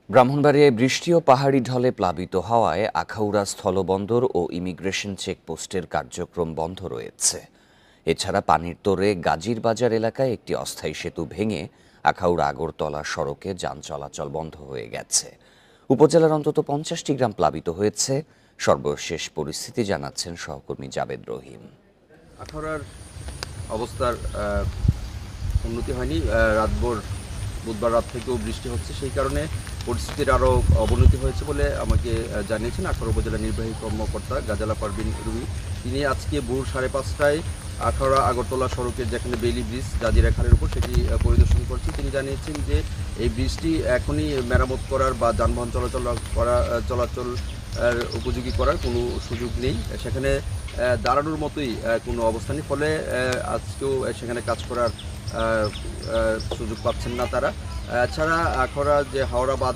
ব্রাহ্মণবাড়িয়ায় বৃষ্টি ও পাহাড়ি ঢলে প্লাবিত হওয়ায় আখাউড়া স্থলবন্দর ও ইমিগ্রেশন চেকপোস্টের কার্যক্রম বন্ধ রয়েছে। এছাড়া পানির তোড়ে গাজীর বাজার এলাকায় একটি অস্থায়ী সেতু ভেঙে আখাউড়া আগরতলা সড়কে যান চলাচল বন্ধ হয়ে গেছে। উপজেলার অন্তত 50টি গ্রাম প্লাবিত হয়েছে। সর্বশেষ পরিস্থিতি জানাচ্ছেন সহকর্মী জাবেদ রহিম। আখাউড়ার অবস্থার উন্নতি হয়নি। রাতভর বুধবার রাত থেকেও বৃষ্টি হচ্ছে, সেই কারণে পরিস্থিতির আরও অবনতি হয়েছে বলে আমাকে জানিয়েছেন আখাউড়া উপজেলা নির্বাহী কর্মকর্তা গাজালা পারভিন রুবি। তিনি আজকে ভোর 5:30টায় আখাউড়া আগরতলা সড়কের যেখানে বেইলি ব্রিজ জাজিরা খালের উপর সেটি পরিদর্শন করছে। তিনি জানিয়েছেন যে এই ব্রিজটি এখনই মেরামত করার বা যানবাহন চলাচল উপযোগী করার কোনো সুযোগ নেই, সেখানে দাঁড়ানোর মতোই কোনো অবস্থা নেই, ফলে আজকেও সেখানে কাজ করার সুযোগ পাচ্ছেন না তারা। এছাড়া আখাউড়া যে হাওড়া বাঁধ